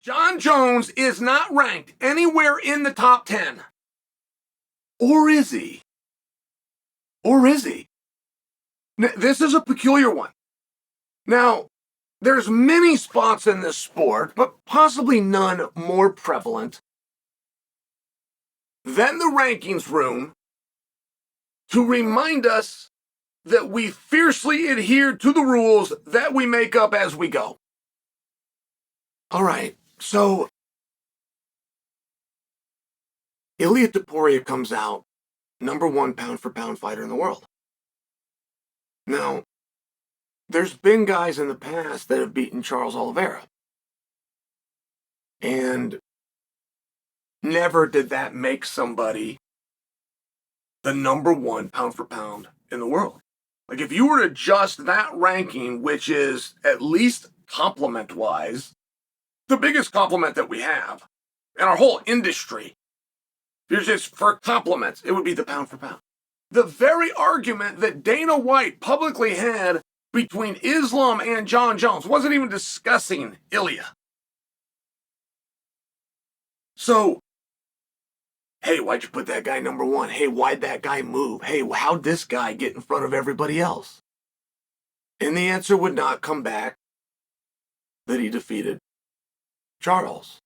Jon Jones is not ranked anywhere in the top 10. Or is he? Or is he? This is a peculiar one. Now, there's many spots in this sport, but possibly none more prevalent than the rankings room to remind us that we fiercely adhere to the rules that we make up as we go. All right, so Ilia Topuria comes out number 1 pound-for-pound fighter in the world. Now, there's been guys in the past that have beaten Charles Oliveira. And never did that make somebody the number 1 pound-for-pound in the world. Like, if you were to adjust that ranking, which is at least compliment-wise, the biggest compliment that we have in our whole industry, if you're just for compliments, it would be the pound-for-pound. The very argument that Dana White publicly had between Islam and Jon Jones wasn't even discussing Ilia. So, hey, why'd you put that guy number 1? Hey, why'd that guy move? Hey, how'd this guy get in front of everybody else? And the answer would not come back that he defeated Charles.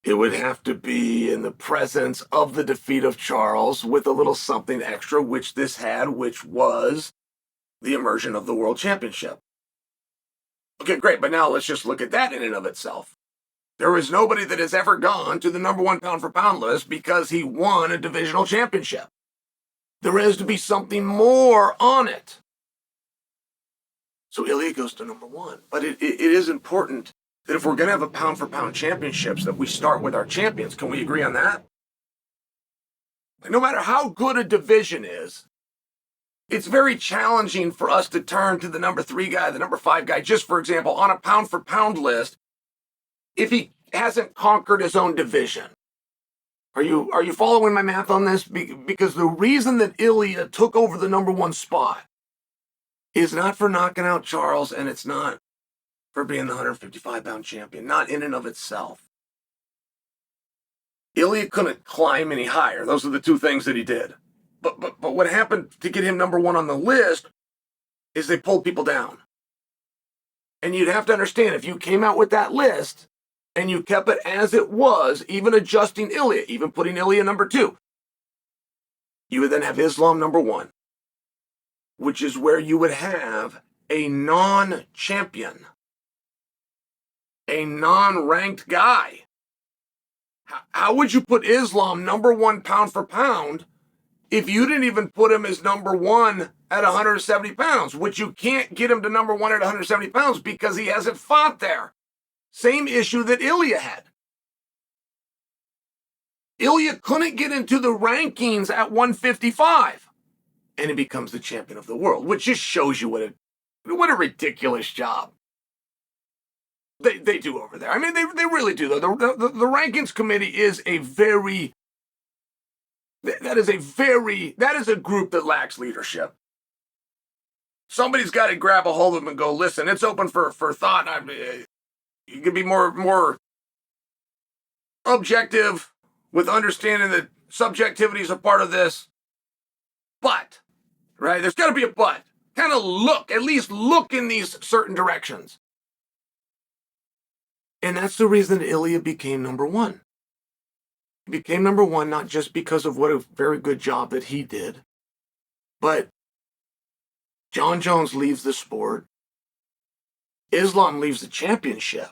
It would have to be in the presence of the defeat of Charles with a little something extra, which this had, which was the immersion of the World Championship. Okay, great, but now let's just look at that in and of itself. There is nobody that has ever gone to the number 1 pound-for-pound list because he won a divisional championship. There has to be something more on it. So Ilia goes to number 1. But it is important that if we're going to have a pound-for-pound championships, that we start with our champions. Can we agree on that? No matter how good a division is, it's very challenging for us to turn to the number 3 guy, the number 5 guy, just for example, on a pound-for-pound list, if he hasn't conquered his own division. Are you following my math on this? Because the reason that Ilia took over the number 1 spot is not for knocking out Charles, and it's not for being the 155-pound champion, not in and of itself. Ilia couldn't climb any higher. Those are the 2 things that he did. But what happened to get him number 1 on the list is they pulled people down. And you'd have to understand, if you came out with that list and you kept it as it was, even adjusting Ilia, even putting Ilia number 2, you would then have Islam number 1, which is where you would have a non-champion, a non-ranked guy. How would you put Islam number 1 pound for pound if you didn't even put him as number 1 at 170 pounds, which you can't get him to number 1 at 170 pounds because he hasn't fought there? Same issue that Ilia had. Ilia couldn't get into the rankings at 155, and he becomes the champion of the world, which just shows you what a ridiculous job they do over there. I mean, they really do, though. The rankings committee is that is a group that lacks leadership. Somebody's got to grab a hold of them and go, listen, it's open for thought. You can be more objective with understanding that subjectivity is a part of this. But, right, there's got to be a but. Kind of at least look in these certain directions. And that's the reason Ilia became number 1. He became number 1 not just because of what a very good job that he did, but Jon Jones leaves the sport. Islam leaves the championship.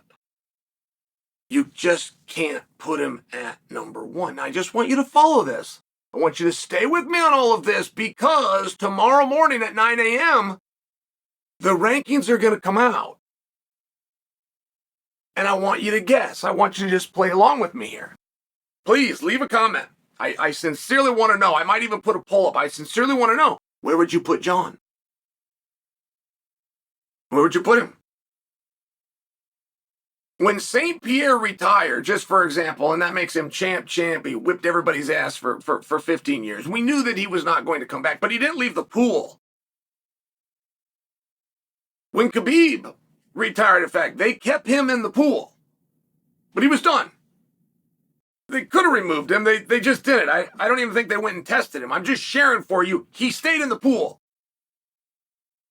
You just can't put him at number 1. Now, I just want you to follow this. I want you to stay with me on all of this, because tomorrow morning at 9 a.m., the rankings are going to come out. And I want you to guess. I want you to just play along with me here. Please leave a comment. I sincerely want to know. I might even put a poll up. I sincerely want to know. Where would you put Jon? Where would you put him? When St. Pierre retired, just for example, and that makes him champ, he whipped everybody's ass for 15 years. We knew that he was not going to come back, but he didn't leave the pool. When Khabib retired, in fact, they kept him in the pool. But he was done. They could have removed him. They just didn't. I don't even think they went and tested him. I'm just sharing for you. He stayed in the pool.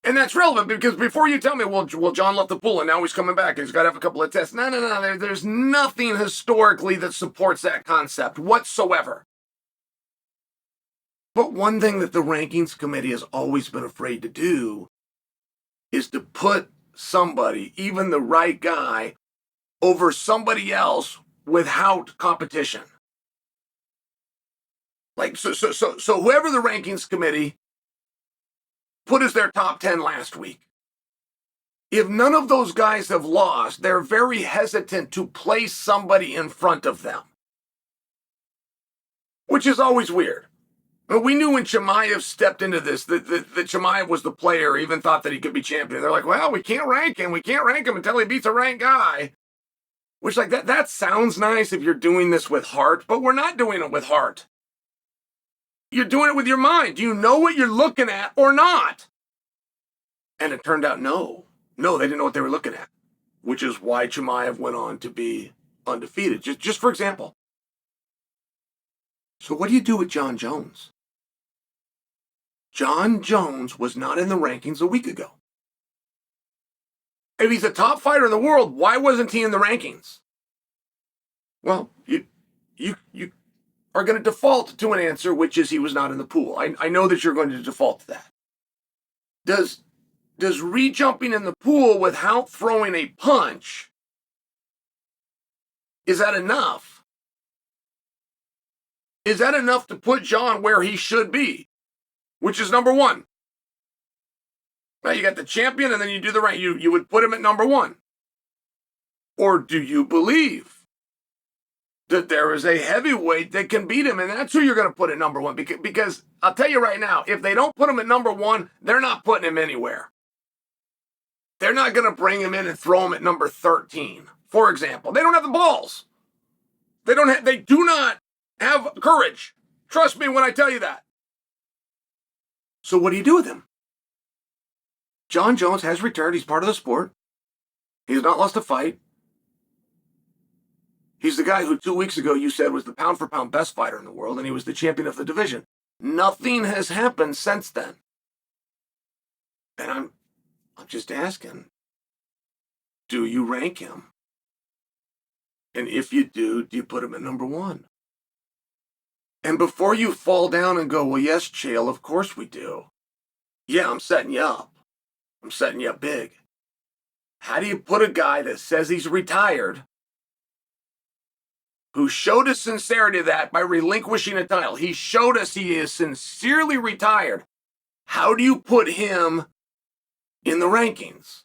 And that's relevant because before you tell me, well, Jon left the pool and now he's coming back and he's got to have a couple of tests. No. There's nothing historically that supports that concept whatsoever. But one thing that the rankings committee has always been afraid to do is to put somebody, even the right guy, over somebody else without competition. Like, so whoever the rankings committee put as their top 10 last week, if none of those guys have lost, they're very hesitant to place somebody in front of them, which is always weird. But we knew when Chimaev stepped into this that Chimaev was the player, even thought that he could be champion. They're like, well, we can't rank him. We can't rank him until he beats a ranked guy. Which, like, that sounds nice if you're doing this with heart, but we're not doing it with heart. You're doing it with your mind. Do you know what you're looking at or not? And it turned out no, they didn't know what they were looking at, which is why Chimaev went on to be undefeated. Just for example. So what do you do with Jon Jones? Jon Jones was not in the rankings a week ago. If he's a top fighter in the world, why wasn't he in the rankings? Well, you are going to default to an answer, which is he was not in the pool. I know that you're going to default to that. Does re-jumping in the pool without throwing a punch, is that enough? Is that enough to put Jon where he should be, which is number one? Now you got the champion and then you do the rank. You would put him at number one. Or do you believe that there is a heavyweight that can beat him and that's who you're going to put at number one? Because I'll tell you right now, if they don't put him at number one, they're not putting him anywhere. They're not going to bring him in and throw him at number 13, for example. They don't have the balls. They do not have courage. Trust me when I tell you that. So what do you do with him? Jon Jones has returned. He's part of the sport. He has not lost a fight. He's the guy who 2 weeks ago you said was the pound-for-pound best fighter in the world, and he was the champion of the division. Nothing has happened since then. And I'm just asking, do you rank him? And if you do you put him at number one? And before you fall down and go, well, yes, Chael, of course we do. Yeah, I'm setting you up. I'm setting you up big. How do you put a guy that says he's retired, who showed his sincerity to that by relinquishing a title? He showed us he is sincerely retired. How do you put him in the rankings?